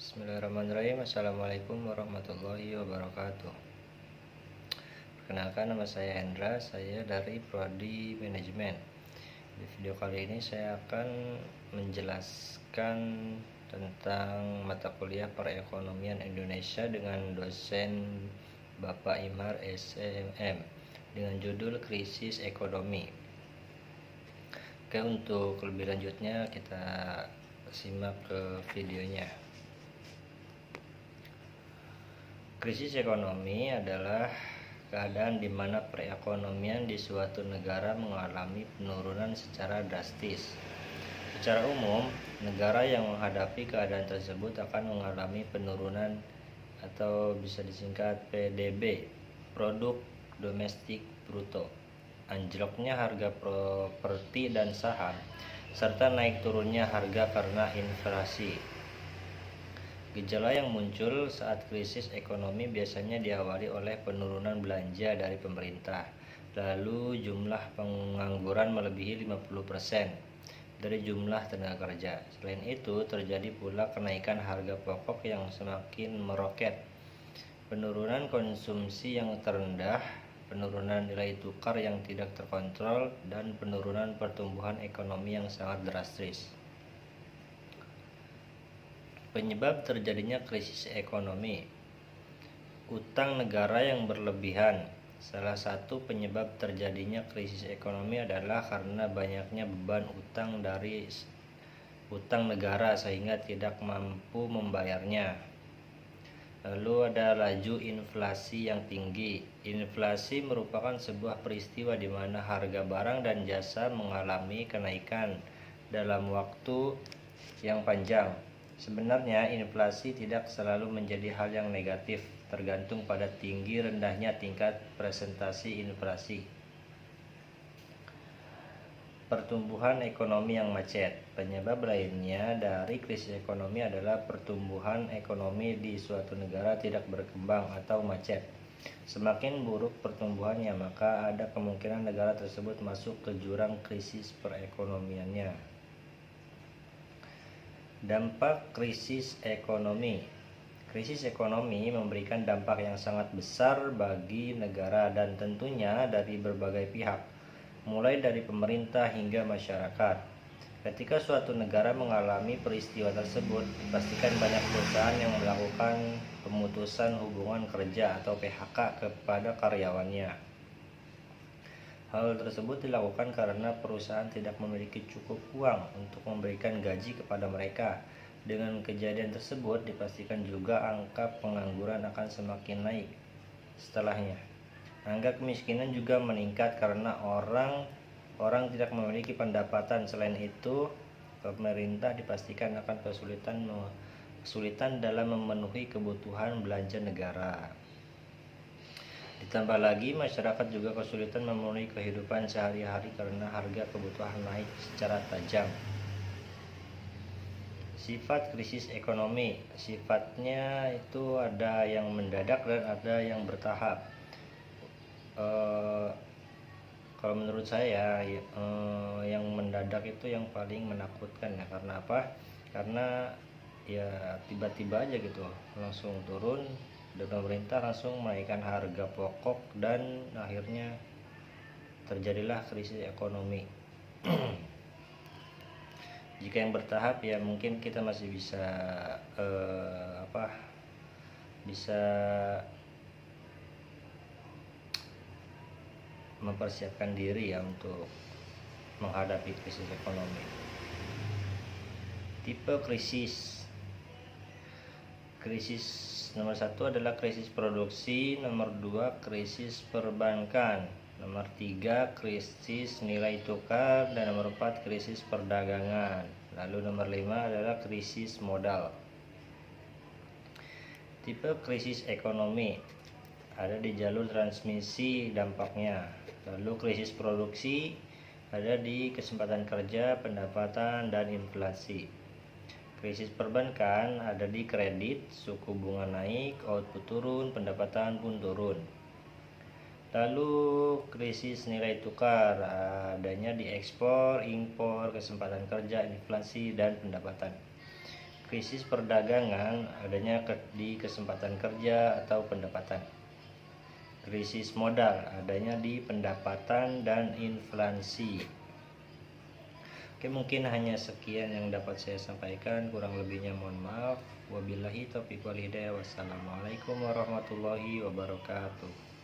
Bismillahirrahmanirrahim. Assalamualaikum warahmatullahi wabarakatuh. Perkenalkan, nama saya Hendra, saya dari Prodi Manajemen. Di video kali ini saya akan menjelaskan tentang mata kuliah Perekonomian Indonesia dengan dosen Bapak Imar SMM dengan judul Krisis Ekonomi. Oke, untuk lebih lanjutnya kita simak ke videonya. Krisis ekonomi adalah keadaan di mana perekonomian di suatu negara mengalami penurunan secara drastis. Secara umum, negara yang menghadapi keadaan tersebut akan mengalami penurunan atau bisa disingkat PDB, produk domestik bruto, anjloknya harga properti dan saham, serta naik turunnya harga karena inflasi. Gejala yang muncul saat krisis ekonomi biasanya diawali oleh penurunan belanja dari pemerintah, lalu jumlah pengangguran melebihi 50% dari jumlah tenaga kerja. Selain itu, terjadi pula kenaikan harga pokok yang semakin meroket, penurunan konsumsi yang terendah, penurunan nilai tukar yang tidak terkontrol, dan penurunan pertumbuhan ekonomi yang sangat drastis. Penyebab terjadinya krisis ekonomi: utang negara yang berlebihan. Salah satu penyebab terjadinya krisis ekonomi adalah karena banyaknya beban utang dari utang negara sehingga tidak mampu membayarnya. Lalu ada laju inflasi yang tinggi. Inflasi merupakan sebuah peristiwa di mana harga barang dan jasa mengalami kenaikan dalam waktu yang panjang. Sebenarnya inflasi tidak selalu menjadi hal yang negatif, tergantung pada tinggi rendahnya tingkat presentasi inflasi. Pertumbuhan ekonomi yang macet. Penyebab lainnya dari krisis ekonomi adalah pertumbuhan ekonomi di suatu negara tidak berkembang atau macet. Semakin buruk pertumbuhannya, maka ada kemungkinan negara tersebut masuk ke jurang krisis perekonomiannya. Dampak krisis ekonomi. Krisis ekonomi memberikan dampak yang sangat besar bagi negara dan tentunya dari berbagai pihak, mulai dari pemerintah hingga masyarakat. Ketika suatu negara mengalami peristiwa tersebut, dipastikan banyak perusahaan yang melakukan pemutusan hubungan kerja atau PHK kepada karyawannya. Hal tersebut dilakukan karena perusahaan tidak memiliki cukup uang untuk memberikan gaji kepada mereka. Dengan kejadian tersebut, dipastikan juga angka pengangguran akan semakin naik setelahnya. Angka kemiskinan juga meningkat karena orang tidak memiliki pendapatan. Selain itu, pemerintah dipastikan akan kesulitan dalam memenuhi kebutuhan belanja negara. Ditambah lagi, masyarakat juga kesulitan memenuhi kehidupan sehari-hari karena harga kebutuhan naik secara tajam. Sifat krisis ekonomi. Sifatnya itu ada yang mendadak dan ada yang bertahap. Kalau menurut saya, yang mendadak itu yang paling menakutkan ya. Karena apa? Karena ya tiba-tiba aja gitu, langsung turun. Dan pemerintah langsung menaikkan harga pokok dan akhirnya terjadilah krisis ekonomi. Jika yang bertahap ya mungkin kita masih bisa bisa mempersiapkan diri ya untuk menghadapi krisis ekonomi. Tipe krisis. Krisis nomor 1 adalah krisis produksi, nomor 2 krisis perbankan, nomor 3 krisis nilai tukar, dan nomor 4 krisis perdagangan. Lalu nomor 5 adalah krisis modal. Tipe krisis ekonomi ada di jalur transmisi dampaknya. Lalu krisis produksi ada di kesempatan kerja, pendapatan, dan inflasi. Krisis perbankan ada di kredit, suku bunga naik, output turun, pendapatan pun turun. Lalu krisis nilai tukar adanya di ekspor, impor, kesempatan kerja, inflasi, dan pendapatan. Krisis perdagangan adanya di kesempatan kerja atau pendapatan. Krisis modal adanya di pendapatan dan inflasi. Oke, mungkin hanya sekian yang dapat saya sampaikan, kurang lebihnya mohon maaf. Wabillahi taufiq wal hidayah. Wassalamualaikum warahmatullahi wabarakatuh.